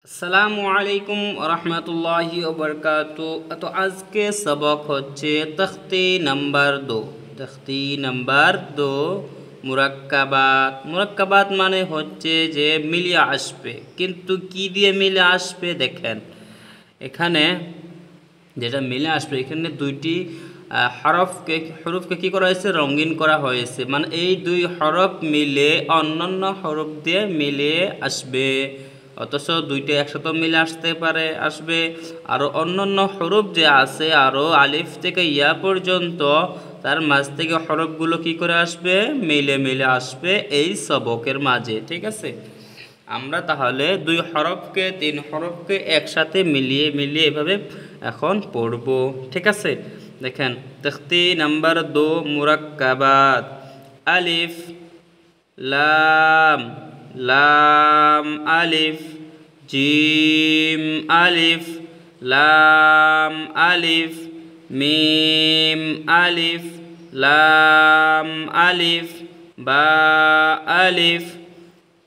আসসালামু আলাইকুম রহমতুল্লাহি ওবরকাতু। তো আজকে সবক হচ্ছে তখতি নাম্বার 2। তখতি নাম্বার 2 মুরাক্কাবাত। মুরাক্কাবাত মানে হচ্ছে যে মিলিয়ে আসবে, কিন্তু কি দিয়ে মিলে আসবে দেখেন এখানে যেটা মিলে আসবে, এখানে দুইটি হরফকে কী করা হয়েছে, রঙিন করা হয়েছে। মানে এই দুই হরফ মিলে অন্যান্য হরফ দিয়ে মিলে আসবে, অথচ দুইটা একসাথে মিলে আসতে পারে, আসবে। আরও অন্যান্য হরফ যে আছে, আরও আলিফ থেকে ইয়া পর্যন্ত, তার মাঝ থেকে হরফগুলো কি করে আসবে, মিলে মিলে আসবে এই সবকের মাঝে। ঠিক আছে, আমরা তাহলে দুই হরফকে তিন হরফকে একসাথে মিলিয়ে মিলিয়ে এভাবে এখন পড়ব। ঠিক আছে, দেখেন তখতি নাম্বার 2 মুরাক্কাবাত। আলিফ লাম, লাম আলিফ, জিম আলিফ, লাম আলিফ, মিম আলিফ, লাম আলিফ, বা আলিফ,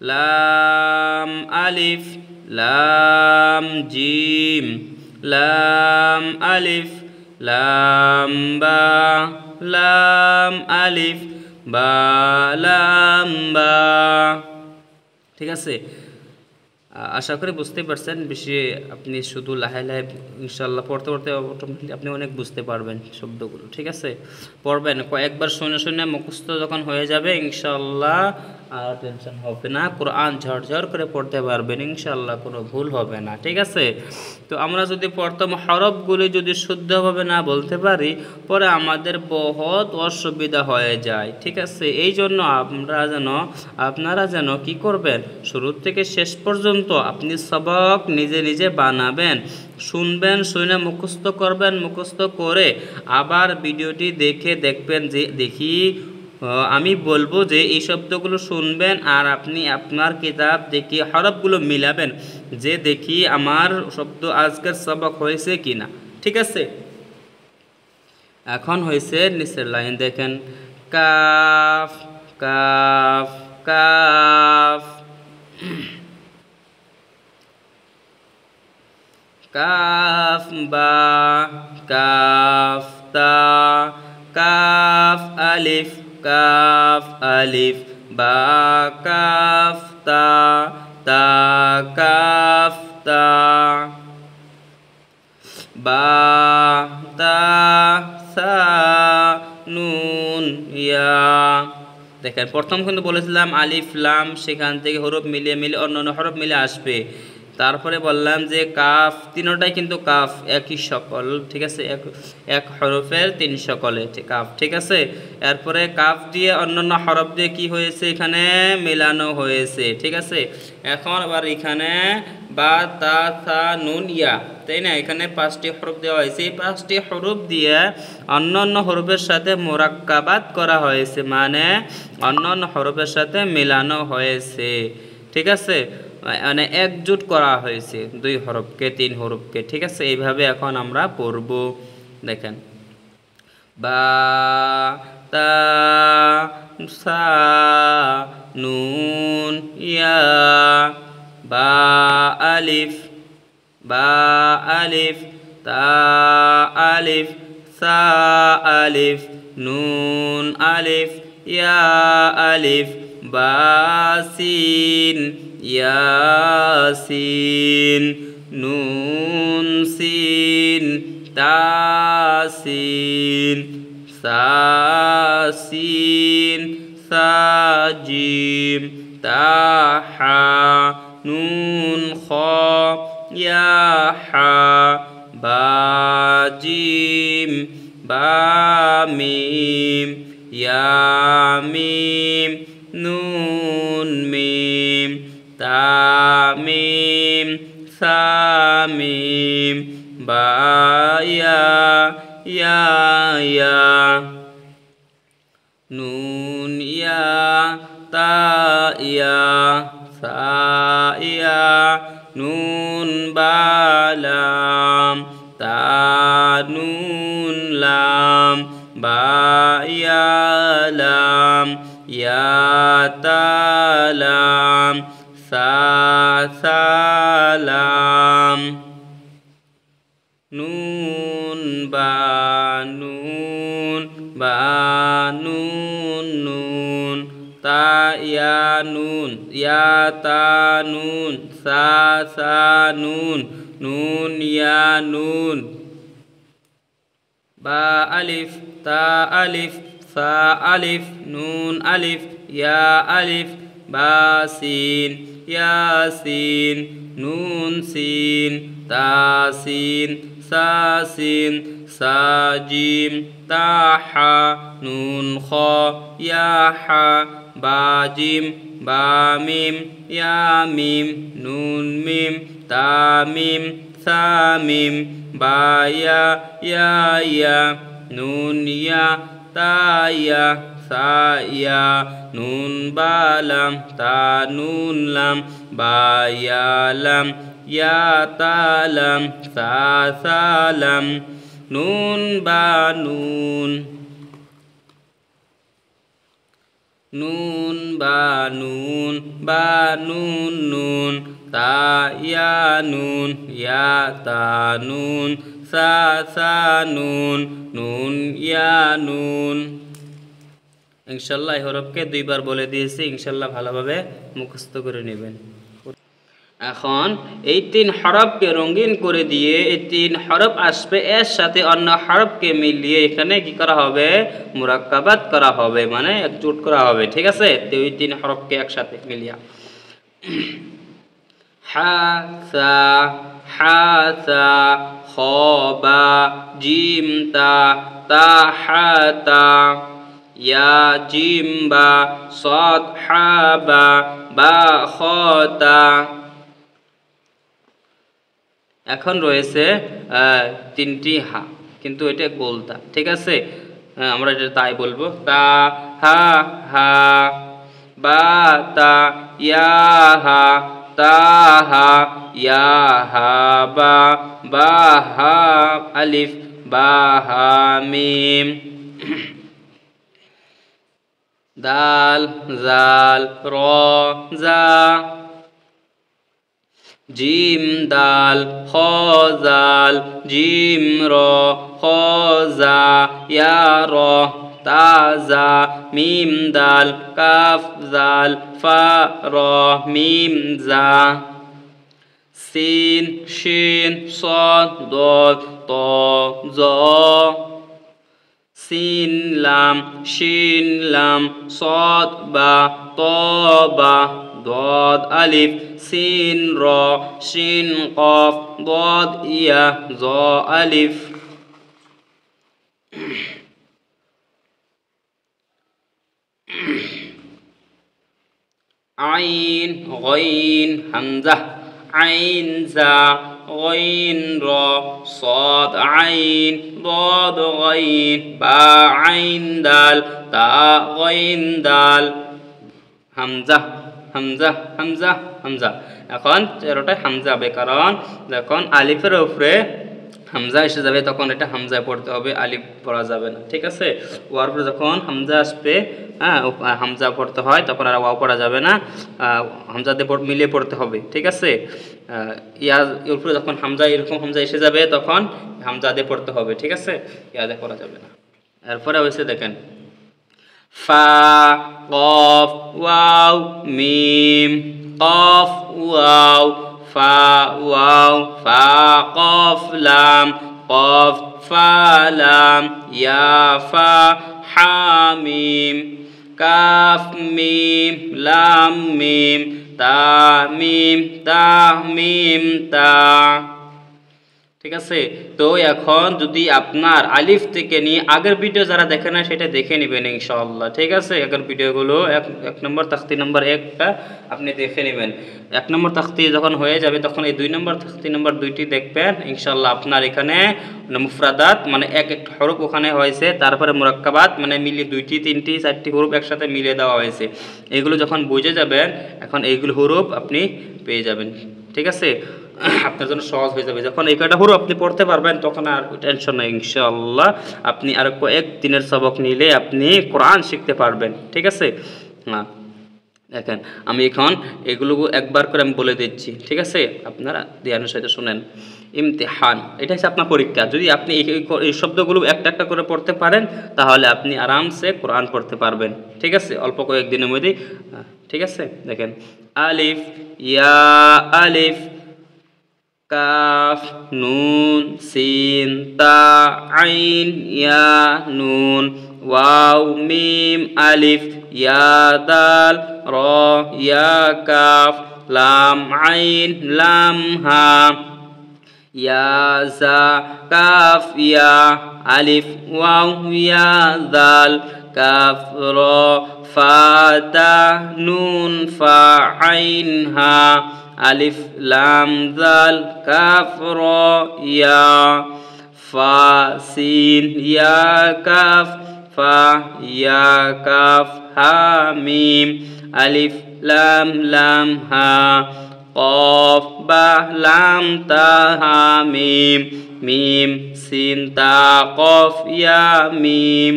লাম আলিফ, লাম জিম, লাম আলিফ, লাম বা, লাম আলিফ, বা, লাম বা। ঠিক আছে, আশা করি বুঝতে পারছেন। বেশি আপনি শুধু লাহে লাহে ইনশাল্লাহ পড়তে পড়তে অটোমেটিকলি আপনি অনেক বুঝতে পারবেন শব্দগুলো। ঠিক আছে, পড়বেন কয়েকবার শুনে শুনে মুখস্থ যখন হয়ে যাবে ইনশাল্লাহ আর টেনশন হবে না, কোরআন ঝরঝর করে পড়তে পারবেন ইনশাল্লাহ, কোনো ভুল হবে না। ঠিক আছে, তো আমরা যদি প্রথম হরফগুলি যদি শুদ্ধভাবে না বলতে পারি, পরে আমাদের বহুত অসুবিধা হয়ে যায়। ঠিক আছে, এই জন্য আপনারা যেন কি করবেন, শুরু থেকে শেষ পর্যন্ত আপনি সবক নিজে নিজে বানাবেন, শুনবেন, শুনে মুখস্থ করবেন, মুখস্থ করে আবার ভিডিওটি দেখে দেখবেন যে দেখি আমি বলবো যে এই শব্দগুলো শুনবেন, আর আপনি আপনার কিতাব দেখি হরফগুলো মিলাবেন যে দেখি আমার শব্দ আজকের সবক হয়েছে কিনা। ঠিক আছে, এখন হয়েছে নিচের লাইন দেখেন, কাফ, কাফ, কাফ, কাফ বা, কাফ তা, কাফ আলিফ, কাফ আলিফ, বা কাফ তা, তা কাফ তা, বা তা সা নুন ইয়া। দেখেন প্রথম কিন্তু বলেছিলাম আলিফ লাম, সেখান থেকে হরফ মিলিয়ে মিলিয়ে অন্য অন্য হরফ মিলে আসবে। তারপরে বললাম যে কাফ, তিনটাই কিন্তু কাফ একই সকল। ঠিক আছে, এক হরফের তিন সকলে কাফ। ঠিক আছে, এরপরে কাফ দিয়ে অন্যান্য হরফ দিয়ে কি হয়েছে, এখানে মেলানো হয়েছে। ঠিক আছে, এখন আবার এখানে বা তা সা নুন ইয়া, তাই না, এখানে 5টি হরফ দেওয়া হয়েছে। এই 5টি হরফ দিয়ে অন্যান্য হরফের সাথে মুরাক্কাবাত করা হয়েছে, মানে অন্যান্য হরফের সাথে মেলানো হয়েছে। ঠিক আছে, মানে একজুট করা হয়েছে দুই হরফকে তিন হরফকে। ঠিক আছে, এইভাবে এখন আমরা পড়ব। দেখেন বা তা সা নুন ইয়া, বা আলিফ, বা আলিফ, তা আলিফ, সা আলিফ, নুন আলিফ, ইয়া আলিফ, বা সিন, ইয়াসিন, নুন সিন, তাসিন, সাসিন, সাজিম, তাহা, নুন খ, ইয়া হা, বাজিম, বামিম, ইয়ামিম, নুন মিম, তামিম, সামিম, বায়া, ইয়া, নুন ইয়া, তা ইয়া, সা ইয়া, নুন বালাম, তা নুন লাম, বা ইয়া লাম, ইয়া তালাম, সা সালাম। নুন নুন তা ইয়া নুন ইয়া তা নুন সা সা নুন নুন ইয়া নুন বা আলিফ তা আলিফ সা আলিফ নুন আলিফ ইয়া আলিফ বা সিন ইয়াসিন নুন সিন তা সিন সা সিন সা জিম তা হা নুন খ ইয়া হা বা জিম বা মিম ইয়া মিম নুন মিম তা মিম সা মিম বা ইয়া ইয়া ইয়া নুন ইয়া তা ইয়া সা ইয়া নুন বা লাম তা নুন লাম বা ইয়া লাম ইয়া তা লাম সা সা লাম নুন বা নুন নুন বা নুন বা নুন নুন তা ইয়া নুন ইয়া তা নুন সা সা নুন নুন ইয়া নুন। ইনশাল্লাহ এই হরফকে দুইবার বলে দিয়েছি, ইনশাল্লাহ ভালোভাবে মুখস্থ করে নেবেন। এখন এই তিন হরফকে রঙিন করে দিয়ে এই তিন হরফ আসবে, এর সাথে অন্য হরফকে মিলিয়ে এখানে কি করা হবে, মুরাক্কাবাত করা হবে, মানে একজোট করা হবে। ঠিক আছে, তো ওই তিন হরফকে একসাথে মিলিয়ে হা সা হা সা খ বা জিম তা তা হা তা ইয়া জিম বা সদ হা বা খ তা। এখন রয়েছে তিনটি হা, কিন্তু এটা গোলতা। ঠিক আছে, আমরা এটা তাই বলবো, তা হা হা বা তা ইয়া হা তা হা ইয়া হা বা হা আলিফ বা হা মিম দাল জাল র জা জিম দাল খ জাল জিম র খ জা ইয়া র তা জা মিম দাল কাফ জাল ফা র মিম জা সিন শিন صاد ضاد ত জ সিন লাম শিন লাম صاد বা ত বা ضاد আলিফ সিন র শিন কফ ضاد ইয়া জ আলিফ আইন গইন হামজা আইন জা গইন র صاد আইন ضاد গইন বা আইন দাল তা গইন দাল হামজা হামজা হামজা হামজা। এখন তেরোটায় হামজা হবে, কারণ যখন আলিফের উপরে হামজা এসে যাবে তখন এটা হামজায় পড়তে হবে, আলিফ পড়া যাবে না। ঠিক আছে, ওয়ার উপরে যখন হামজা আসবে, হ্যাঁ হামজা পড়তে হয়, তখন আর ওয়াও পড়া যাবে না, হামজা দিয়ে মিলিয়ে পড়তে হবে। ঠিক আছে, ইয়ার উপরে যখন হামজা এরকম হামজা এসে যাবে তখন হামজা দিয়ে পড়তে হবে। ঠিক আছে, ইয়াদে পড়া যাবে না। এরপরে হয়েছে দেখেন ফা কফ ওয়াও মিম কফ ওয়াও ফা ওয়াও ফা কফ লাম কফ ফা লাম ইয়া ফা হা মিম কাফ মিম লাম মিম তা মিম তা মিম তা। ঠিক আছে, তো এখন যদি আপনার আলিফ থেকে নিয়ে আগের ভিডিও যারা দেখে না সেটা দেখে নেবেন ইনশাআল্লাহ। ঠিক আছে, আগের ভিডিওগুলো এক নম্বর তাখতি নম্বর 1টা আপনি দেখে নেবেন। 1 নম্বর তাখতি যখন হয়ে যাবে তখন এই 2 নম্বর তাখতি নম্বর 2টি দেখবেন ইনশাআল্লাহ। আপনার এখানে মুফরাদাত মানে এক একটা হরফ ওখানে হয়েছে, তারপরে মুরাক্কাবাত মানে মিলিয়ে 2টি 3টি 4টি হরফ একসাথে মিলিয়ে দেওয়া হয়েছে। এগুলো যখন বুঝে যাবেন এখন এইগুলো হরফ আপনি পেয়ে যাবেন। ঠিক আছে, আপনার জন্য সহজ হয়ে যাবে। যখন এই কয়টা হরফ আপনি পড়তে পারবেন তখন আর টেনশন নেই ইনশাআল্লাহ। আপনি আর কয়েক দিনের সবক নিলে আপনি কোরআন শিখতে পারবেন। ঠিক আছে, দেখেন আমি এখন এগুলো একবার করে আমি বলে দিচ্ছি, ঠিক আছে? আপনারা ধ্যানের সাথে শুনেন। ইমতিহান, এটা হচ্ছে আপনার পরীক্ষা। যদি আপনি এই শব্দগুলো একটা একটা করে পড়তে পারেন তাহলে আপনি আরামসে কোরআন পড়তে পারবেন, ঠিক আছে? অল্প কয়েকদিনের মধ্যেই, ঠিক আছে? দেখেন আলিফ, ইয়া আলিফ, কাফ, নুন, সিন, তা, আইন, ইয়া, নুন, ওয়াও, মিম, আলিফ, ইয়া, দাল, র, ইয়া, কাফ, লাম, আইন, লাম, হা, ইয়া, জা, কাফ, ইয়া, আলিফ, ওয়াও, ইয়া, দাল, কাফ, র, ফা, তা, নুন, ফা, আইন, হা, আলিফ, লাম, দাল, কাফ, র, ইয়া, ফা, সিন, ইয়া, কাফ, ফা, ইয়া, কাফ, হা, মিম, আলিফ, লাম, লাম, হা, কফ, বা, লাম, তা, হা, মিম, মিম, সিন, তা, কফ, ইয়া, মিম,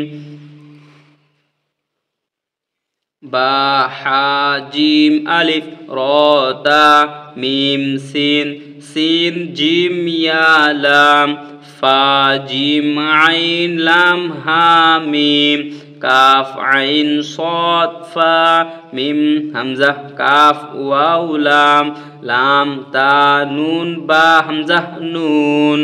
বা, হা, জিম, আলিফ, র, তা, মিম, সিন, সিন, জিম, ইয়া, লাম, ফা, জিম, আইন, লাম, হা, মিম, কাফ, আইন, সদ, ফা, মিম, হামজা, কাফ, ওয়াও, লাম, লাম, তা, নুন, বা, হামজা, নুন।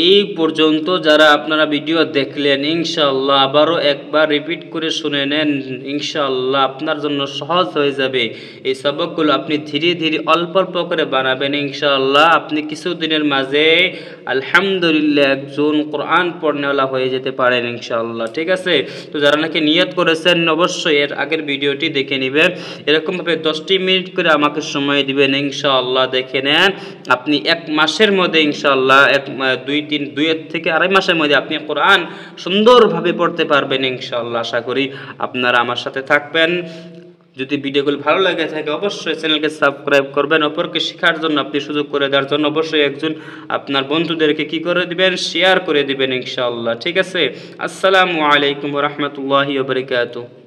এই পর্যন্ত যারা আপনারা ভিডিও দেখলেন, ইনশাআল্লাহ আবারও একবার রিপিট করে শুনে নেন, ইনশাআল্লাহ আপনার জন্য সহজ হয়ে যাবে। এই সবকগুলো আপনি ধীরে ধীরে অল্প অল্প করে বানাবেন, ইনশাআল্লাহ আপনি কিছুদিনের মাঝে আলহামদুলিল্লাহ একজন কোরআন পড়নেওয়ালা হয়ে যেতে পারেন ইনশাআল্লাহ, ঠিক আছে? তো যারা নাকি নিয়ত করেছেন অবশ্যই এর আগের ভিডিওটি দেখে নেবেন। এরকমভাবে 10টি মিনিট করে আমাকে সময় দিবেন, ইনশাআল্লাহ দেখে নেন আপনি এক মাসের মধ্যে ইনশাআল্লাহ 2 থেকে 2.5 মাসের মধ্যে আপনি কোরআন সুন্দরভাবে পড়তে পারবেন ইনশাআল্লাহ। আশা করি আপনারা আমার সাথে থাকবেন। যদি ভিডিওগুলো ভালো লাগে থাকে অবশ্যই চ্যানেলকে সাবস্ক্রাইব করবেন। অপরকে শেখার জন্য আপনি সুযোগ করে দেওয়ার জন্য অবশ্যই একজন আপনার বন্ধুদেরকে কি করে দিবেন, শেয়ার করে দিবেন ইনশাআল্লাহ, ঠিক আছে? আসসালামু আলাইকুম ওয়া রাহমাতুল্লাহি ওয়া বারাকাতুহু।